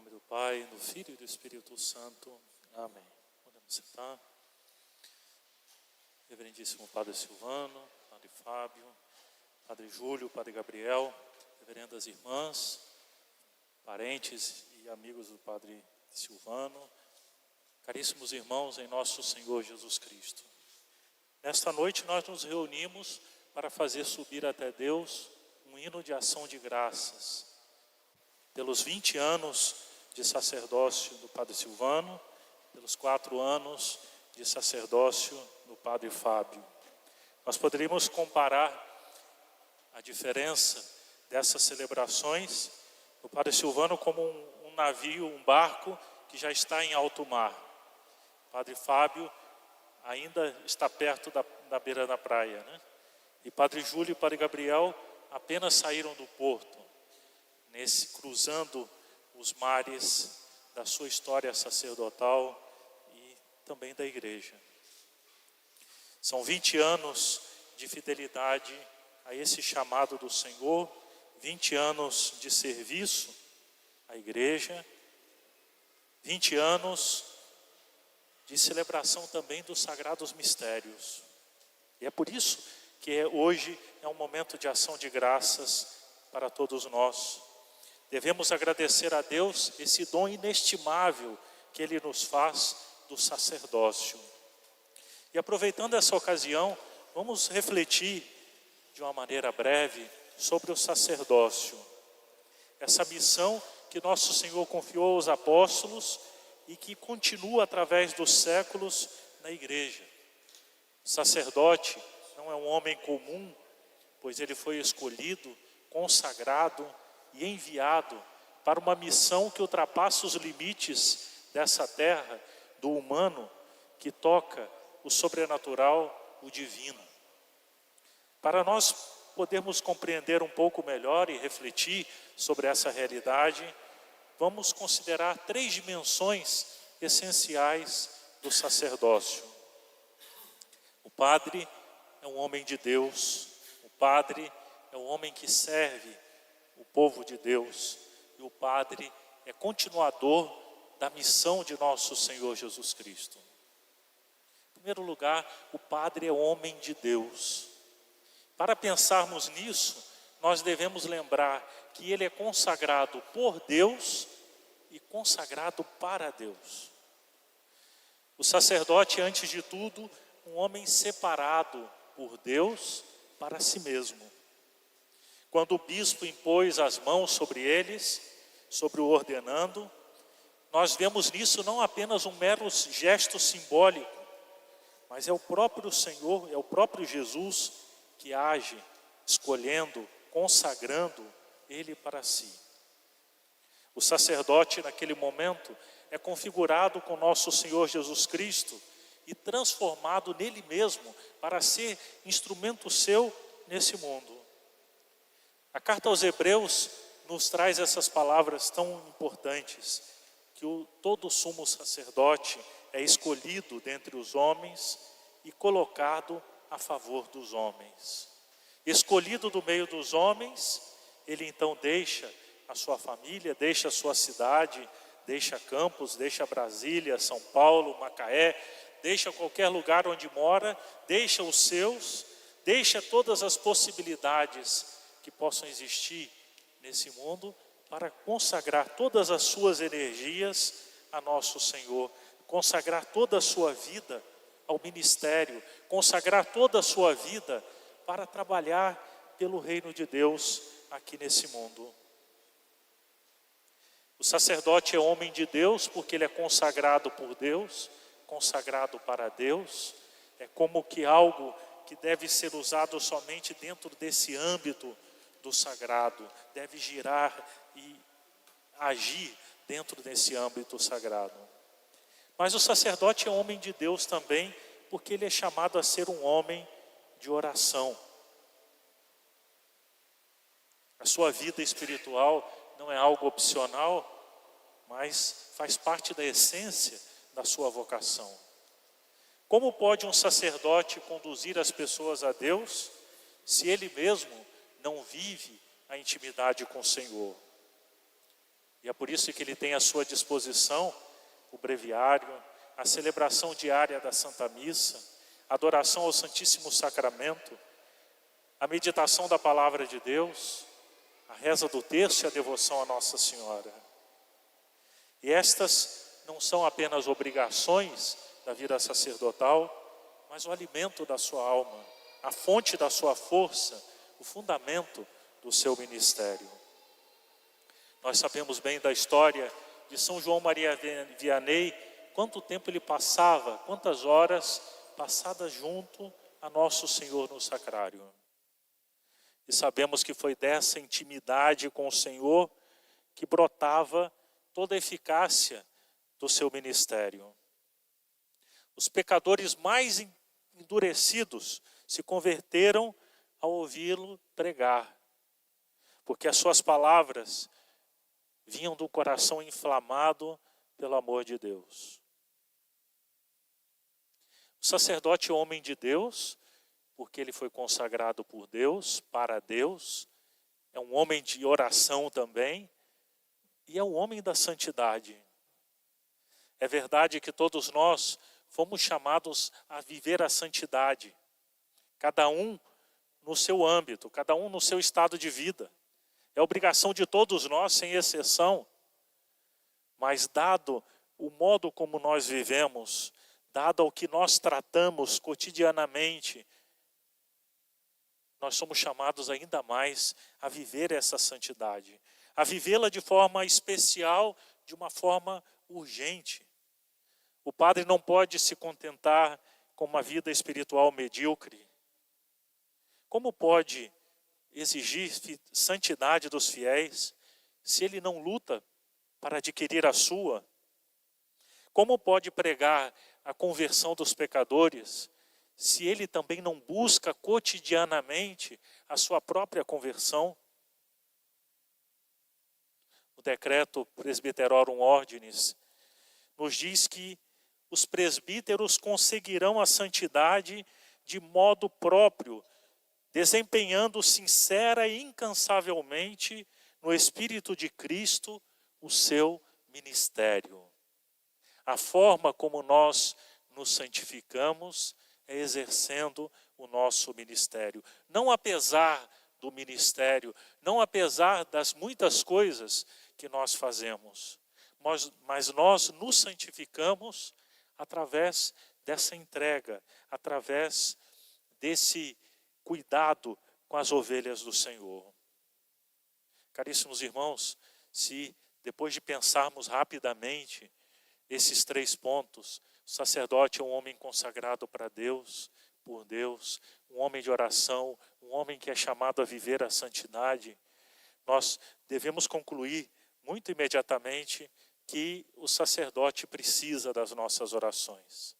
nome do Pai, do Filho e do Espírito Santo. Amém. Podemos sentar. Reverendíssimo Padre Silvano, Padre Fábio, Padre Júlio, Padre Gabriel, reverendas irmãs, parentes e amigos do Padre Silvano, caríssimos irmãos em nosso Senhor Jesus Cristo. Nesta noite nós nos reunimos para fazer subir até Deus um hino de ação de graças, pelos 20 anos de sacerdócio do Padre Silvano, pelos 4 anos de sacerdócio do Padre Fábio. Nós poderíamos comparar a diferença dessas celebrações do Padre Silvano como um navio, um barco que já está em alto mar. O Padre Fábio ainda está perto da beira da praia, né? E Padre Júlio e Padre Gabriel apenas saíram do porto, cruzando os mares da sua história sacerdotal e também da igreja. São 20 anos de fidelidade a esse chamado do Senhor, 20 anos de serviço à igreja, 20 anos de celebração também dos sagrados mistérios. E é por isso que hoje é um momento de ação de graças para todos nós. Devemos agradecer a Deus esse dom inestimável que Ele nos faz do sacerdócio. E aproveitando essa ocasião, vamos refletir de uma maneira breve sobre o sacerdócio. Essa missão que nosso Senhor confiou aos apóstolos e que continua através dos séculos na igreja. O sacerdote não é um homem comum, pois ele foi escolhido, consagrado e enviado para uma missão que ultrapassa os limites dessa terra, do humano, que toca o sobrenatural, o divino. Para nós podermos compreender um pouco melhor e refletir sobre essa realidade, vamos considerar 3 dimensões essenciais do sacerdócio. O padre é um homem de Deus, o padre é um homem que serve o povo de Deus, e o padre é continuador da missão de nosso Senhor Jesus Cristo. Em primeiro lugar, o padre é homem de Deus. Para pensarmos nisso, nós devemos lembrar que ele é consagrado por Deus e consagrado para Deus. O sacerdote é, antes de tudo, um homem separado por Deus para si mesmo. Quando o bispo impôs as mãos sobre eles, sobre o ordenando, nós vemos nisso não apenas um mero gesto simbólico, mas é o próprio Senhor, é o próprio Jesus que age, escolhendo, consagrando ele para si. O sacerdote naquele momento é configurado com nosso Senhor Jesus Cristo e transformado nele mesmo para ser instrumento seu nesse mundo. A carta aos Hebreus nos traz essas palavras tão importantes, que todo sumo sacerdote é escolhido dentre os homens e colocado a favor dos homens. Escolhido do meio dos homens, ele então deixa a sua família, deixa a sua cidade, deixa Campos, deixa Brasília, São Paulo, Macaé, deixa qualquer lugar onde mora, deixa os seus, deixa todas as possibilidades que possam existir nesse mundo para consagrar todas as suas energias a nosso Senhor, consagrar toda a sua vida ao ministério, consagrar toda a sua vida para trabalhar pelo reino de Deus aqui nesse mundo. O sacerdote é homem de Deus porque ele é consagrado por Deus, consagrado para Deus, é como que algo que deve ser usado somente dentro desse âmbito do sagrado, deve girar e agir dentro desse âmbito sagrado. Mas o sacerdote é homem de Deus também, porque ele é chamado a ser um homem de oração. A sua vida espiritual não é algo opcional, mas faz parte da essência da sua vocação. Como pode um sacerdote conduzir as pessoas a Deus, se ele mesmo não vive a intimidade com o Senhor? E é por isso que ele tem à sua disposição o breviário, a celebração diária da Santa Missa, a adoração ao Santíssimo Sacramento, a meditação da Palavra de Deus, a reza do terço e a devoção a Nossa Senhora. E estas não são apenas obrigações da vida sacerdotal, mas o alimento da sua alma, a fonte da sua força, o fundamento do seu ministério. Nós sabemos bem da história de São João Maria Vianney, quanto tempo ele passava, quantas horas passadas junto a Nosso Senhor no sacrário. E sabemos que foi dessa intimidade com o Senhor que brotava toda a eficácia do seu ministério. Os pecadores mais endurecidos se converteram ao ouvi-lo pregar, porque as suas palavras vinham do coração inflamado pelo amor de Deus. O sacerdote é homem de Deus, porque ele foi consagrado por Deus, para Deus, é um homem de oração também, e é um homem da santidade. É verdade que todos nós fomos chamados a viver a santidade, cada um no seu âmbito, cada um no seu estado de vida. É obrigação de todos nós, sem exceção. Mas dado o modo como nós vivemos, dado o que nós tratamos cotidianamente, nós somos chamados ainda mais a viver essa santidade, a vivê-la de forma especial, de uma forma urgente. O padre não pode se contentar com uma vida espiritual medíocre. Como pode exigir santidade dos fiéis se ele não luta para adquirir a sua? Como pode pregar a conversão dos pecadores se ele também não busca cotidianamente a sua própria conversão? O decreto Presbyterorum Ordinis nos diz que os presbíteros conseguirão a santidade de modo próprio, desempenhando sincera e incansavelmente no Espírito de Cristo o seu ministério. A forma como nós nos santificamos é exercendo o nosso ministério. Não apesar do ministério, não apesar das muitas coisas que nós fazemos, mas nós nos santificamos através dessa entrega, através desse cuidado com as ovelhas do Senhor. Caríssimos irmãos, se depois de pensarmos rapidamente esses 3 pontos, o sacerdote é um homem consagrado para Deus, por Deus, um homem de oração, um homem que é chamado a viver a santidade, nós devemos concluir muito imediatamente que o sacerdote precisa das nossas orações.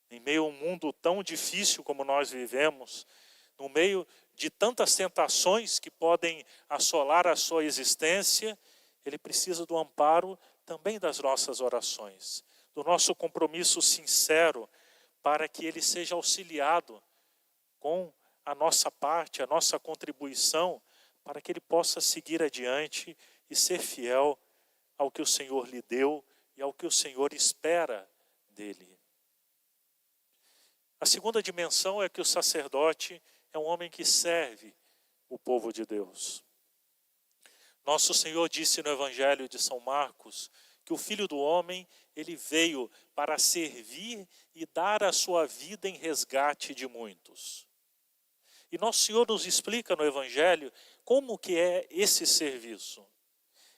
Em meio a um mundo tão difícil como nós vivemos, no meio de tantas tentações que podem assolar a sua existência, ele precisa do amparo também das nossas orações, do nosso compromisso sincero para que ele seja auxiliado com a nossa parte, a nossa contribuição, para que ele possa seguir adiante e ser fiel ao que o Senhor lhe deu e ao que o Senhor espera dele. A segunda dimensão é que o sacerdote é um homem que serve o povo de Deus. Nosso Senhor disse no Evangelho de São Marcos que o Filho do Homem, ele veio para servir e dar a sua vida em resgate de muitos. E Nosso Senhor nos explica no Evangelho como que é esse serviço.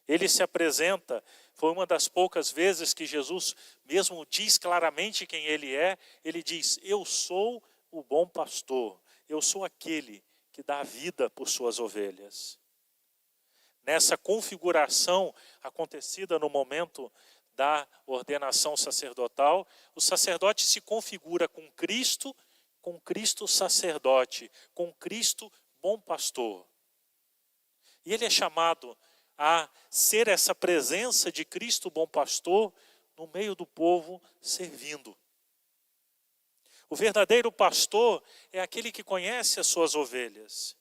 Ele se apresenta, foi uma das poucas vezes que Jesus mesmo diz claramente quem ele é. Ele diz: eu sou o bom pastor, eu sou aquele que dá a vida por suas ovelhas. Nessa configuração acontecida no momento da ordenação sacerdotal, o sacerdote se configura com Cristo sacerdote, com Cristo bom pastor. E ele é chamado a ser essa presença de Cristo bom pastor no meio do povo servindo. O verdadeiro pastor é aquele que conhece as suas ovelhas.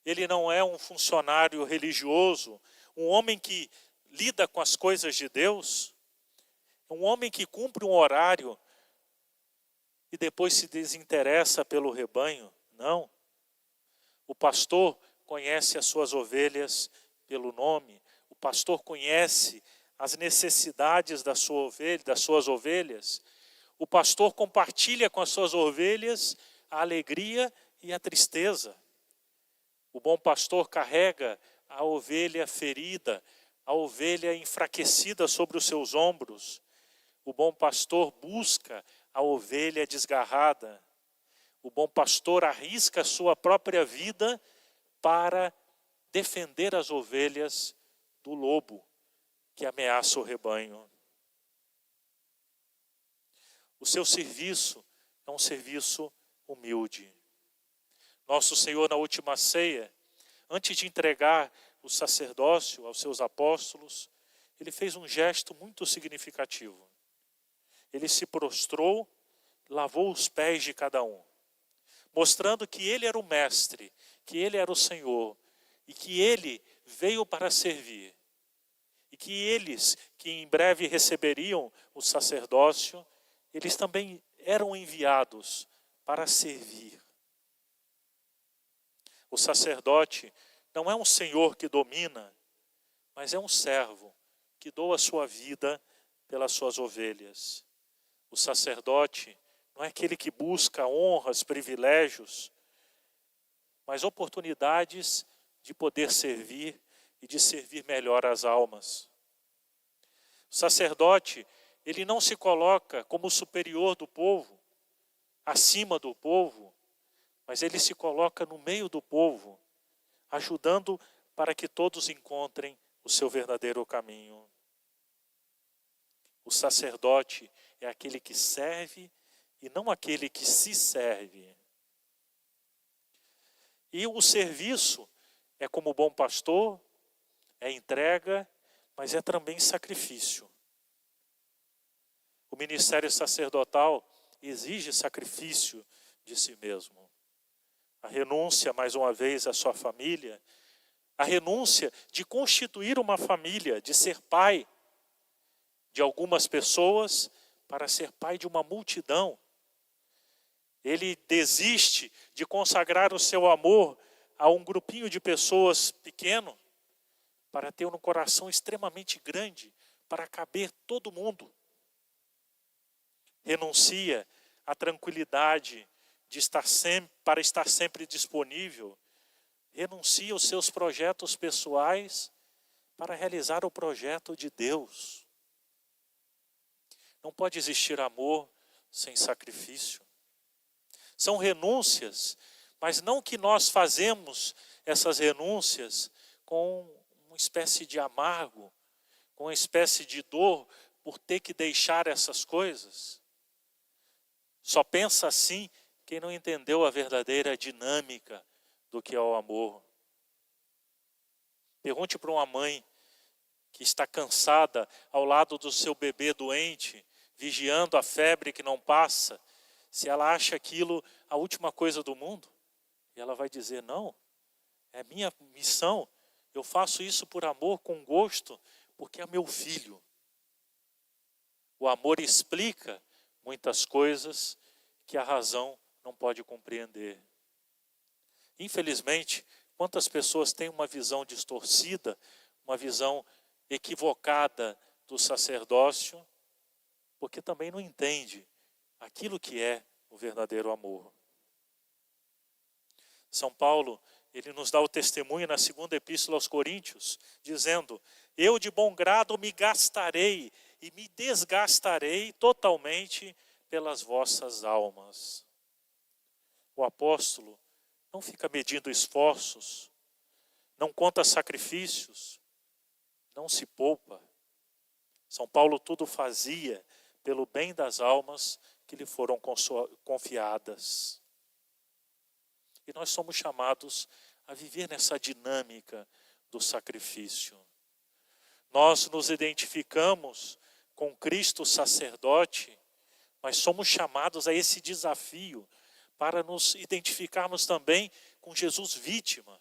Ele não é um funcionário religioso, um homem que lida com as coisas de Deus? É um homem que cumpre um horário e depois se desinteressa pelo rebanho? Não. O pastor conhece as suas ovelhas pelo nome. O pastor conhece as necessidades das suas ovelhas. O pastor compartilha com as suas ovelhas a alegria e a tristeza. O bom pastor carrega a ovelha ferida, a ovelha enfraquecida sobre os seus ombros. O bom pastor busca a ovelha desgarrada. O bom pastor arrisca a sua própria vida para defender as ovelhas do lobo que ameaça o rebanho. O seu serviço é um serviço humilde. Nosso Senhor, na última ceia, antes de entregar o sacerdócio aos seus apóstolos, ele fez um gesto muito significativo. Ele se prostrou, lavou os pés de cada um, mostrando que ele era o mestre, que ele era o Senhor, e que ele veio para servir. E que eles, que em breve receberiam o sacerdócio, eles também eram enviados para servir. O sacerdote não é um senhor que domina, mas é um servo que doa a sua vida pelas suas ovelhas. O sacerdote não é aquele que busca honras, privilégios, mas oportunidades de poder servir e de servir melhor as almas. O sacerdote, ele não se coloca como superior do povo, acima do povo, mas ele se coloca no meio do povo, ajudando para que todos encontrem o seu verdadeiro caminho. O sacerdote é aquele que serve e não aquele que se serve. E o serviço é como bom pastor, é entrega, mas é também sacrifício. O ministério sacerdotal exige sacrifício de si mesmo. A renúncia, mais uma vez, à sua família, a renúncia de constituir uma família, de ser pai de algumas pessoas para ser pai de uma multidão. Ele desiste de consagrar o seu amor a um grupinho de pessoas pequeno para ter um coração extremamente grande, para caber todo mundo. Renuncia à tranquilidade de para estar sempre disponível. Renuncia aos seus projetos pessoais para realizar o projeto de Deus. Não pode existir amor sem sacrifício. São renúncias, mas não que nós fazemos essas renúncias com uma espécie de amargo, com uma espécie de dor por ter que deixar essas coisas. Só pensa assim quem não entendeu a verdadeira dinâmica do que é o amor. Pergunte para uma mãe que está cansada ao lado do seu bebê doente, vigiando a febre que não passa, se ela acha aquilo a última coisa do mundo. E ela vai dizer, não, é minha missão, eu faço isso por amor, com gosto, porque é meu filho. O amor explica muitas coisas que a razão não pode compreender. Infelizmente, quantas pessoas têm uma visão distorcida, uma visão equivocada do sacerdócio, porque também não entende aquilo que é o verdadeiro amor. São Paulo, ele nos dá o testemunho na segunda epístola aos Coríntios, dizendo, eu de bom grado me gastarei e me desgastarei totalmente pelas vossas almas. O apóstolo não fica medindo esforços, não conta sacrifícios, não se poupa. São Paulo tudo fazia pelo bem das almas que lhe foram confiadas. E nós somos chamados a viver nessa dinâmica do sacrifício. Nós nos identificamos com Cristo sacerdote, mas somos chamados a esse desafio para nos identificarmos também com Jesus vítima,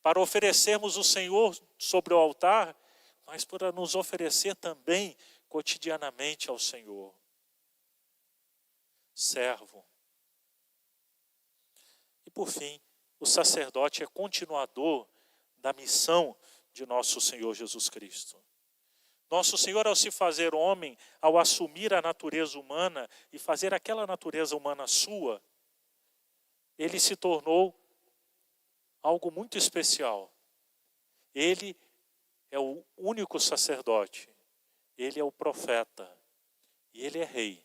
para oferecermos o Senhor sobre o altar, mas para nos oferecer também cotidianamente ao Senhor. Servo. E por fim, o sacerdote é continuador da missão de nosso Senhor Jesus Cristo. Nosso Senhor, ao se fazer homem, ao assumir a natureza humana e fazer aquela natureza humana sua, ele se tornou algo muito especial. Ele é o único sacerdote, ele é o profeta e ele é rei.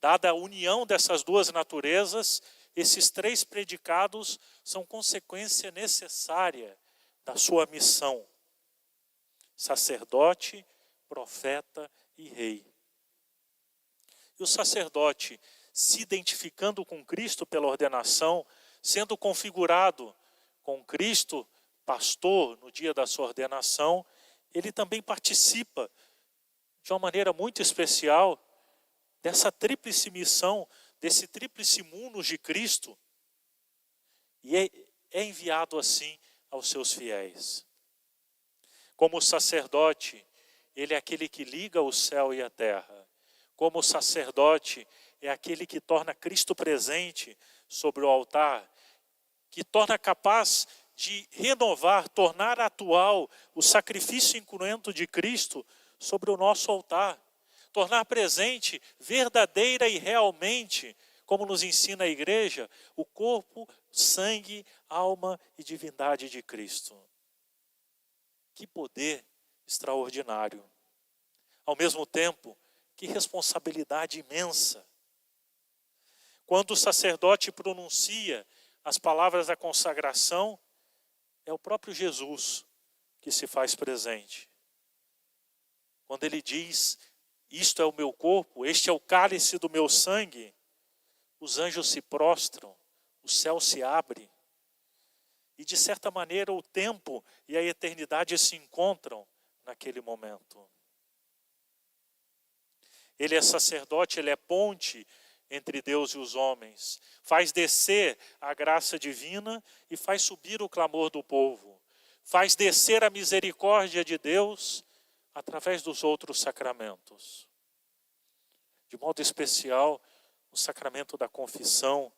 Dada a união dessas duas naturezas, esses três predicados são consequência necessária da sua missão. Sacerdote, profeta e rei. E o sacerdote, se identificando com Cristo pela ordenação, sendo configurado com Cristo, pastor, no dia da sua ordenação, ele também participa de uma maneira muito especial dessa tríplice missão, desse tríplice munus de Cristo, e é enviado assim aos seus fiéis. Como sacerdote, ele é aquele que liga o céu e a terra. Como sacerdote, é aquele que torna Cristo presente sobre o altar, que torna capaz de renovar, tornar atual o sacrifício incruento de Cristo sobre o nosso altar. Tornar presente, verdadeira e realmente, como nos ensina a igreja, o corpo, sangue, alma e divindade de Cristo. Que poder extraordinário. Ao mesmo tempo, que responsabilidade imensa. Quando o sacerdote pronuncia as palavras da consagração, é o próprio Jesus que se faz presente. Quando ele diz, isto é o meu corpo, este é o cálice do meu sangue, os anjos se prostram, o céu se abre. E de certa maneira o tempo e a eternidade se encontram naquele momento. Ele é sacerdote, ele é ponte entre Deus e os homens. Faz descer a graça divina e faz subir o clamor do povo. Faz descer a misericórdia de Deus através dos outros sacramentos. De modo especial, o sacramento da confissão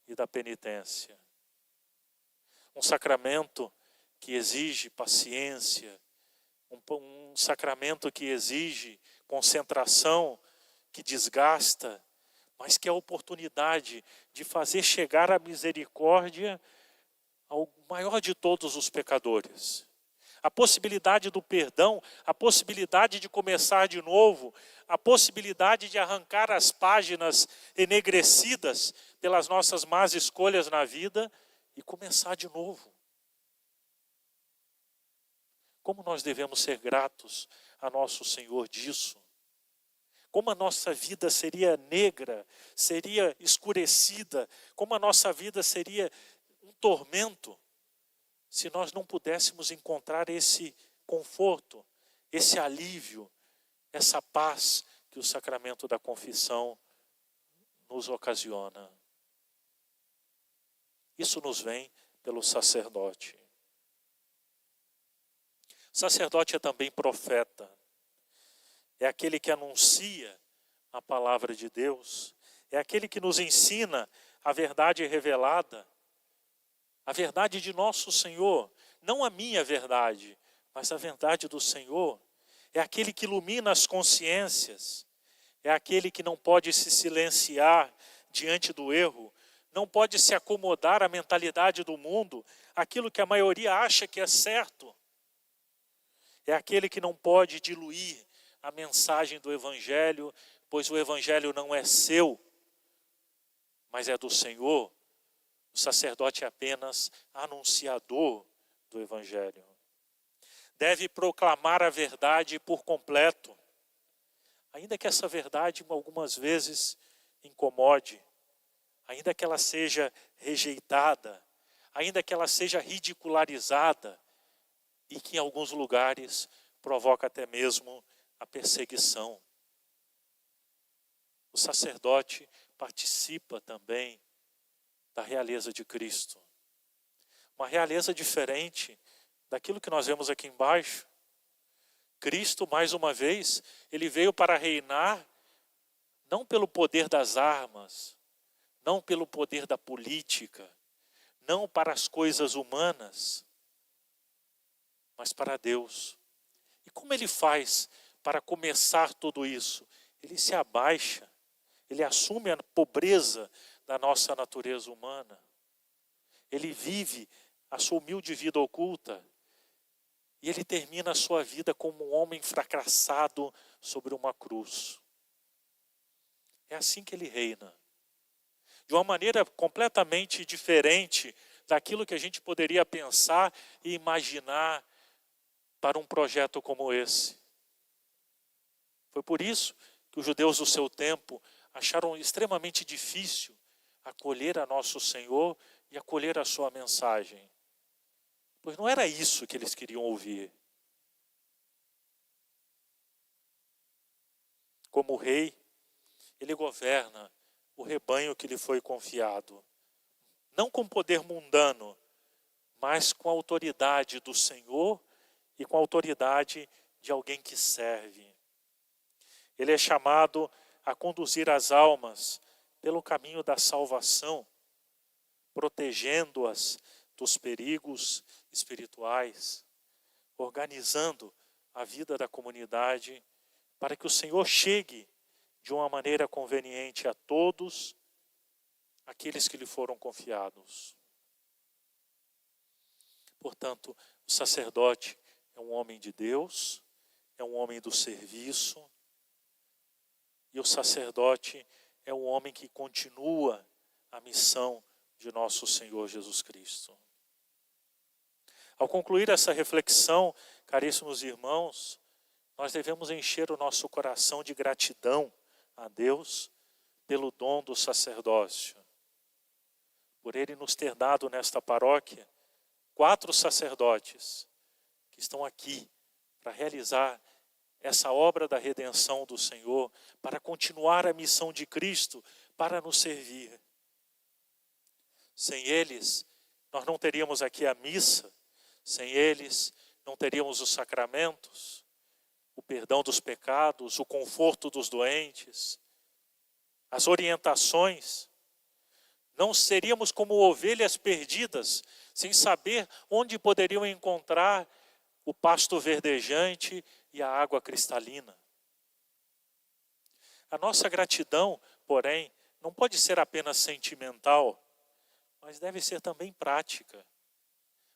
e da penitência. Um sacramento que exige paciência, um sacramento que exige concentração, que desgasta, mas que é a oportunidade de fazer chegar a misericórdia ao maior de todos os pecadores. A possibilidade do perdão, a possibilidade de começar de novo, a possibilidade de arrancar as páginas enegrecidas pelas nossas más escolhas na vida e começar de novo. Como nós devemos ser gratos a nosso Senhor disso? Como a nossa vida seria negra, seria escurecida, como a nossa vida seria um tormento, se nós não pudéssemos encontrar esse conforto, esse alívio, essa paz que o sacramento da confissão nos ocasiona. Isso nos vem pelo sacerdote. O sacerdote é também profeta. É aquele que anuncia a palavra de Deus. É aquele que nos ensina a verdade revelada. A verdade de nosso Senhor. Não a minha verdade, mas a verdade do Senhor. É aquele que ilumina as consciências. É aquele que não pode se silenciar diante do erro. Não pode se acomodar à mentalidade do mundo, aquilo que a maioria acha que é certo. É aquele que não pode diluir a mensagem do Evangelho, pois o Evangelho não é seu, mas é do Senhor. O sacerdote é apenas anunciador do Evangelho. Deve proclamar a verdade por completo, ainda que essa verdade algumas vezes incomode, ainda que ela seja rejeitada, ainda que ela seja ridicularizada e que em alguns lugares provoca até mesmo a perseguição. O sacerdote participa também da realeza de Cristo. Uma realeza diferente daquilo que nós vemos aqui embaixo. Cristo, mais uma vez, ele veio para reinar não pelo poder das armas, não pelo poder da política, não para as coisas humanas, mas para Deus. E como ele faz para começar tudo isso? Ele se abaixa, ele assume a pobreza da nossa natureza humana. Ele vive a sua humilde vida oculta. E ele termina a sua vida como um homem fracassado sobre uma cruz. É assim que ele reina. De uma maneira completamente diferente daquilo que a gente poderia pensar e imaginar para um projeto como esse. Foi por isso que os judeus do seu tempo acharam extremamente difícil acolher a nosso Senhor e acolher a sua mensagem. Pois não era isso que eles queriam ouvir. Como rei, ele governa o rebanho que lhe foi confiado. Não com poder mundano, mas com a autoridade do Senhor e com a autoridade de alguém que serve. Ele é chamado a conduzir as almas pelo caminho da salvação, protegendo-as dos perigos espirituais, organizando a vida da comunidade para que o Senhor chegue de uma maneira conveniente a todos aqueles que lhe foram confiados. Portanto, o sacerdote é um homem de Deus, é um homem do serviço, e o sacerdote é um homem que continua a missão de nosso Senhor Jesus Cristo. Ao concluir essa reflexão, caríssimos irmãos, nós devemos encher o nosso coração de gratidão a Deus pelo dom do sacerdócio. Por Ele nos ter dado nesta paróquia 4 sacerdotes que estão aqui para realizar essa obra da redenção do Senhor, para continuar a missão de Cristo, para nos servir. Sem eles, nós não teríamos aqui a missa, sem eles, não teríamos os sacramentos, o perdão dos pecados, o conforto dos doentes, as orientações. Não seríamos como ovelhas perdidas, sem saber onde poderiam encontrar o pasto verdejante e a água cristalina. A nossa gratidão, porém, não pode ser apenas sentimental, mas deve ser também prática.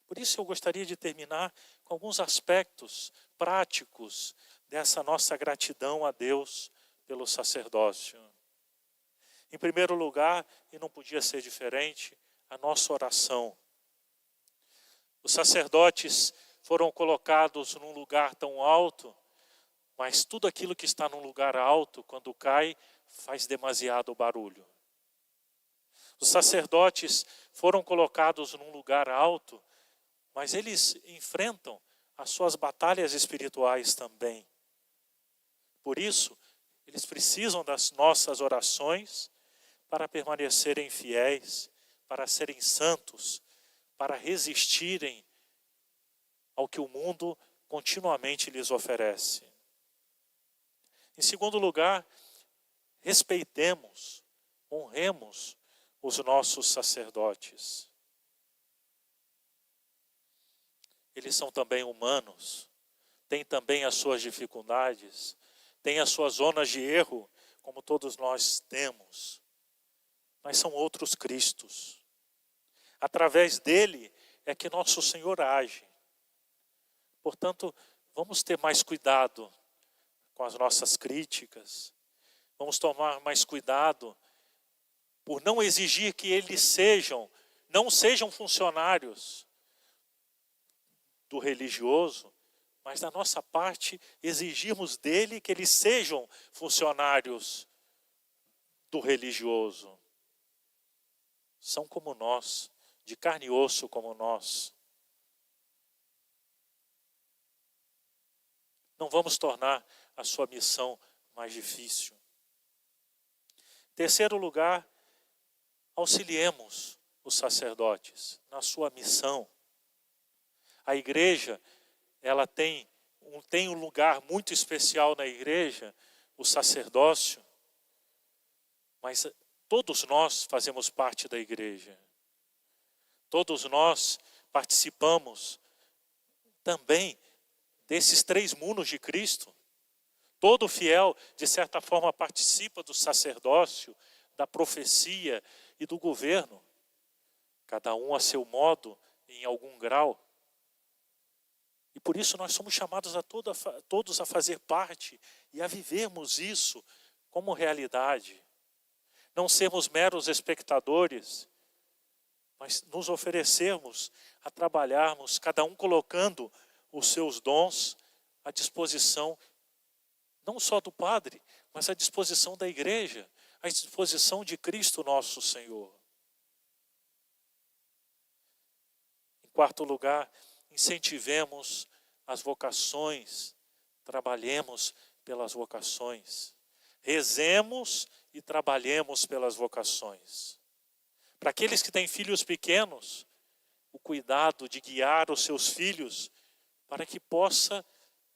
Por isso eu gostaria de terminar com alguns aspectos práticos dessa nossa gratidão a Deus pelo sacerdócio. Em primeiro lugar, e não podia ser diferente, a nossa oração. Os sacerdotes foram colocados num lugar tão alto, mas tudo aquilo que está num lugar alto, quando cai, faz demasiado barulho. Os sacerdotes foram colocados num lugar alto, mas eles enfrentam as suas batalhas espirituais também. Por isso, eles precisam das nossas orações para permanecerem fiéis, para serem santos, para resistirem ao que o mundo continuamente lhes oferece. Em segundo lugar, respeitemos, honremos os nossos sacerdotes. Eles são também humanos, têm também as suas dificuldades, têm as suas zonas de erro, como todos nós temos. Mas são outros Cristos. Através dele é que nosso Senhor age. Portanto, vamos ter mais cuidado com as nossas críticas. Vamos tomar mais cuidado por não exigir que eles não sejam funcionários do religioso, mas da nossa parte exigirmos dele que eles sejam funcionários do religioso. São como nós, de carne e osso como nós. Não vamos tornar a sua missão mais difícil. Em terceiro lugar, auxiliemos os sacerdotes na sua missão. A igreja, ela tem tem um lugar muito especial na igreja, o sacerdócio, mas todos nós fazemos parte da igreja. Todos nós participamos também desses 3 munos de Cristo. Todo fiel, de certa forma, participa do sacerdócio, da profecia e do governo. Cada um a seu modo, em algum grau. E por isso nós somos chamados todos a fazer parte e a vivermos isso como realidade. Não sermos meros espectadores, mas nos oferecermos a trabalharmos, cada um colocando os seus dons à disposição, não só do padre, mas à disposição da igreja, à disposição de Cristo nosso Senhor. Em quarto lugar, incentivemos as vocações, trabalhemos pelas vocações, rezemos e trabalhemos pelas vocações. Para aqueles que têm filhos pequenos, o cuidado de guiar os seus filhos para que possa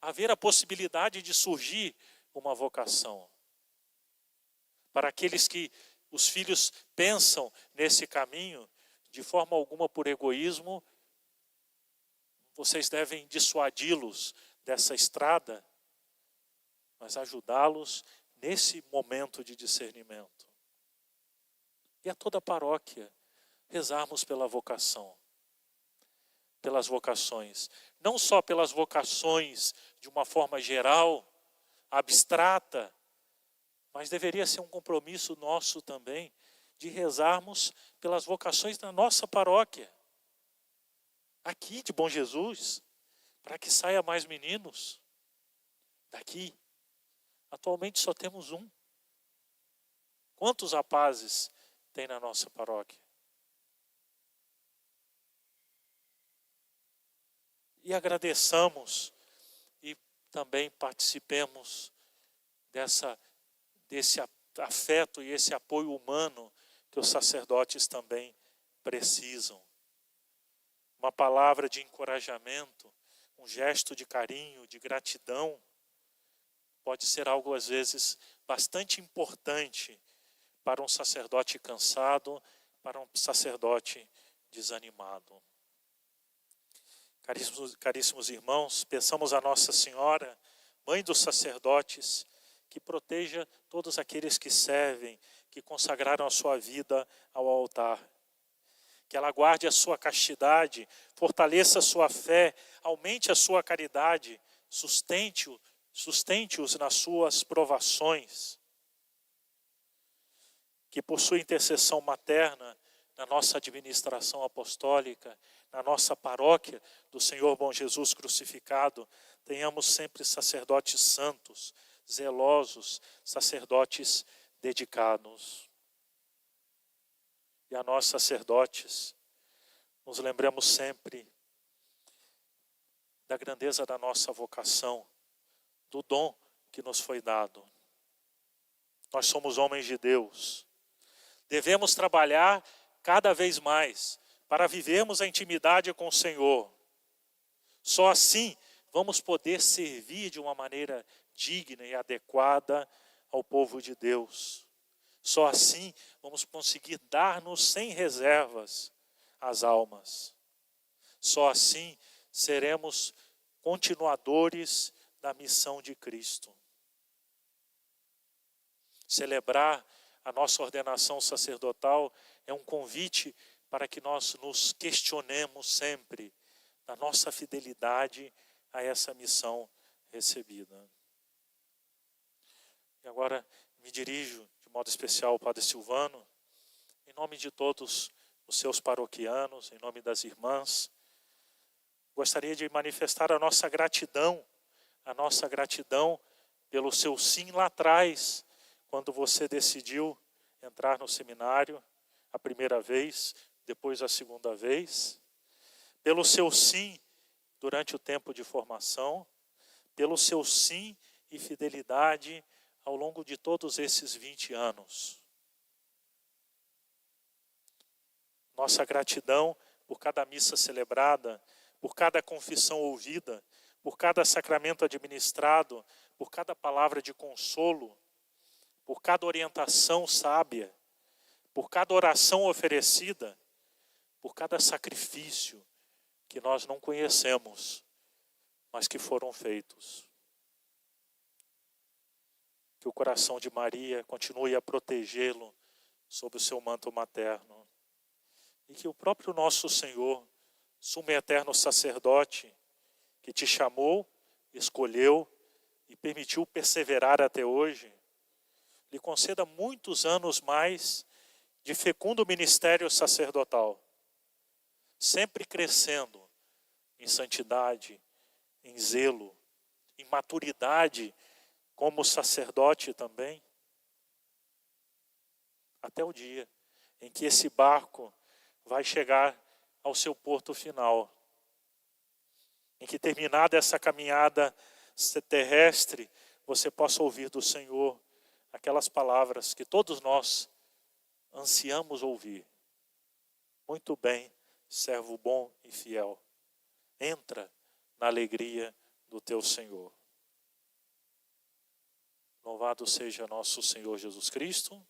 haver a possibilidade de surgir uma vocação. Para aqueles que os filhos pensam nesse caminho, de forma alguma por egoísmo, vocês devem dissuadi-los dessa estrada, mas ajudá-los nesse momento de discernimento. E a toda a paróquia, rezarmos pela vocação, pelas vocações. Não só pelas vocações de uma forma geral, abstrata, mas deveria ser um compromisso nosso também de rezarmos pelas vocações da nossa paróquia. Aqui de Bom Jesus, para que saia mais meninos daqui. Atualmente só temos um. Quantos rapazes tem na nossa paróquia? E agradeçamos e também participemos desse afeto e esse apoio humano que os sacerdotes também precisam. Uma palavra de encorajamento, um gesto de carinho, de gratidão, pode ser algo às vezes bastante importante para um sacerdote cansado, para um sacerdote desanimado. Caríssimos irmãos, peçamos a Nossa Senhora, Mãe dos sacerdotes, que proteja todos aqueles que servem, que consagraram a sua vida ao altar. Que ela guarde a sua castidade, fortaleça a sua fé, aumente a sua caridade, sustente-os nas suas provações. Que por sua intercessão materna, na nossa administração apostólica, na nossa paróquia do Senhor Bom Jesus crucificado, tenhamos sempre sacerdotes santos, zelosos, sacerdotes dedicados. E a nós, sacerdotes, nos lembramos sempre da grandeza da nossa vocação, do dom que nos foi dado. Nós somos homens de Deus. Devemos trabalhar cada vez mais para vivermos a intimidade com o Senhor. Só assim vamos poder servir de uma maneira digna e adequada ao povo de Deus. Só assim vamos conseguir dar-nos sem reservas às almas. Só assim seremos continuadores da missão de Cristo. Celebrar a nossa ordenação sacerdotal é um convite para que nós nos questionemos sempre da nossa fidelidade a essa missão recebida. E agora me dirijo de modo especial ao Padre Silvano, em nome de todos os seus paroquianos, em nome das irmãs. Gostaria de manifestar a nossa gratidão pelo seu sim lá atrás, quando você decidiu entrar no seminário a primeira vez, depois a segunda vez, pelo seu sim durante o tempo de formação, pelo seu sim e fidelidade ao longo de todos esses 20 anos. Nossa gratidão por cada missa celebrada, por cada confissão ouvida, por cada sacramento administrado, por cada palavra de consolo, por cada orientação sábia, por cada oração oferecida, por cada sacrifício que nós não conhecemos, mas que foram feitos. Que o coração de Maria continue a protegê-lo sob o seu manto materno. E que o próprio nosso Senhor, sumo e eterno sacerdote, que te chamou, escolheu e permitiu perseverar até hoje, lhe conceda muitos anos mais de fecundo ministério sacerdotal, sempre crescendo em santidade, em zelo, em maturidade como sacerdote também, até o dia em que esse barco vai chegar ao seu porto final, em que terminada essa caminhada terrestre, você possa ouvir do Senhor aquelas palavras que todos nós ansiamos ouvir. Muito bem, servo bom e fiel. Entra na alegria do teu Senhor. Louvado seja nosso Senhor Jesus Cristo.